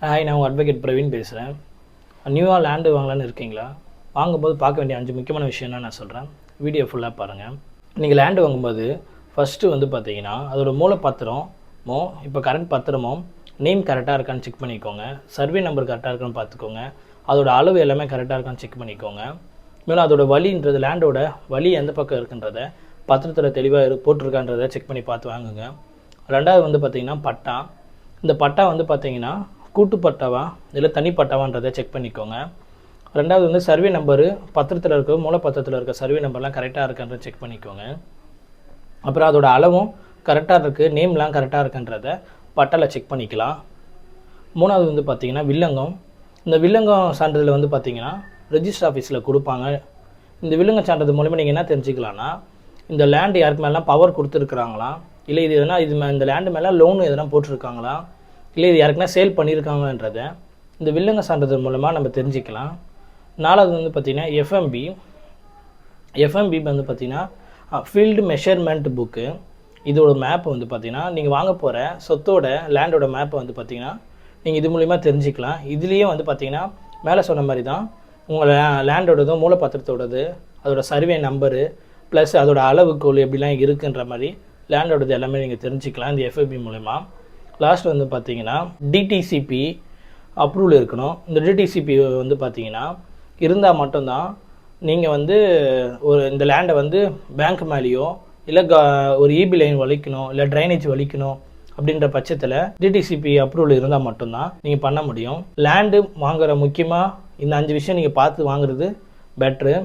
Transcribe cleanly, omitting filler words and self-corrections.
Hi, நான் உங்கள் advocate Praveen பேசுகிறேன். நியூவாக லேண்டு வாங்கலான்னு இருக்கீங்களா? வாங்கும்போது பார்க்க வேண்டிய 5 முக்கியமான விஷயம்னா நான் சொல்கிறேன். வீடியோ ஃபுல்லாக பாருங்கள். நீங்கள் லேண்டு வாங்கும்போது ஃபஸ்ட்டு வந்து பார்த்தீங்கன்னா அதோட மூலப்பத்திரமோ இப்போ கரண்ட் பத்திரமோ நேம் கரெக்டாக இருக்கான்னு செக் பண்ணிக்கோங்க. சர்வே நம்பர் கரெக்டாக இருக்கான்னு பார்த்துக்கோங்க. அதோட அளவு எல்லாமே கரெக்டாக இருக்கான்னு செக் பண்ணிக்கோங்க. மேலும் அதோட வழின்றது லேண்டோட வழி எந்த பக்கம் இருக்குன்றத பத்திரத்தில் தெளிவாக போட்டிருக்கான்றதை செக் பண்ணி பார்த்து வாங்குங்க. ரெண்டாவது வந்து பார்த்திங்கன்னா பட்டா. இந்த பட்டா வந்து பார்த்திங்கன்னா கூட்டு பட்டாவா இல்லை தனி பட்டாவான்றதை செக் பண்ணிக்கோங்க. ரெண்டாவது வந்து சர்வே நம்பரு பத்திரத்தில் இருக்க மூலப்பத்திரத்தில் இருக்க சர்வே நம்பர்லாம் கரெக்டாக இருக்கான்றதை செக் பண்ணிக்கோங்க. அப்புறம் அதோட அளவும் கரெக்டாக இருக்குது, நேம்லாம் கரெக்டாக இருக்குன்றதை பட்டாவில் செக் பண்ணிக்கலாம். மூணாவது வந்து பார்த்திங்கன்னா வில்லங்கம். இந்த வில்லங்கம் சான்றிதழ் வந்து பார்த்திங்கன்னா ரெஜிஸ்டர் ஆஃபீஸில் கொடுப்பாங்க. இந்த வில்லங்கம் சான்றிதழ் மூலமாக நீங்கள் என்ன தெரிஞ்சுக்கலான்னா, இந்த லேண்டு யாருக்கு மேலாம் பவர் கொடுத்துருக்குறாங்களா, இல்லை இது எதனா இந்த லேண்டு மேலே லோன் எதனா போட்டிருக்காங்களா, இல்லை இது யாருக்குன்னா சேல் பண்ணியிருக்காங்கன்றதை இந்த வில்லங்க சான்றிதழ் மூலமாக நம்ம தெரிஞ்சுக்கலாம். நாலாவது வந்து பார்த்திங்கன்னா எஃப்எம்பி வந்து பார்த்திங்கன்னா ஃபீல்டு மெஷர்மெண்ட் புக்கு. இதோட மேப் வந்து பார்த்திங்கன்னா நீங்கள் வாங்க போகிற சொத்தோட லேண்டோட மேப்பை வந்து பார்த்திங்கன்னா நீங்கள் இது மூலிமா தெரிஞ்சுக்கலாம். இதுலேயே வந்து பார்த்திங்கன்னா மேலே சொன்ன மாதிரி தான் உங்கள் லேண்டோடதும் மூலப்பத்திரத்தோடது அதோட சர்வே நம்பரு ப்ளஸ் அதோட அளவுக்கோல் எப்படிலாம் இருக்குன்ற மாதிரி லேண்டோடது எல்லாமே நீங்கள் தெரிஞ்சுக்கலாம் இந்த எஃப்எம்பி மூலமா. லாஸ்ட் வந்து பார்த்திங்கன்னா டிடிசிபி அப்ரூவல் இருக்கணும். இந்த டிடிசிபி வந்து பார்த்திங்கன்னா இருந்தால் மட்டும்தான் நீங்கள் வந்து இந்த லேண்டை வந்து பேங்க் மேலேயோ இல்லை ஒரு இபி லைன் வலிக்கணும் இல்லை ட்ரைனேஜ் வலிக்கணும் அப்படின்ற பட்சத்தில் டிடிசிபி அப்ரூவல் இருந்தால் மட்டும்தான் நீங்கள் பண்ண முடியும். லேண்டு வாங்குகிற முக்கியமாக இந்த 5 விஷயம் நீங்கள் பார்த்து வாங்குறது பெட்ரு.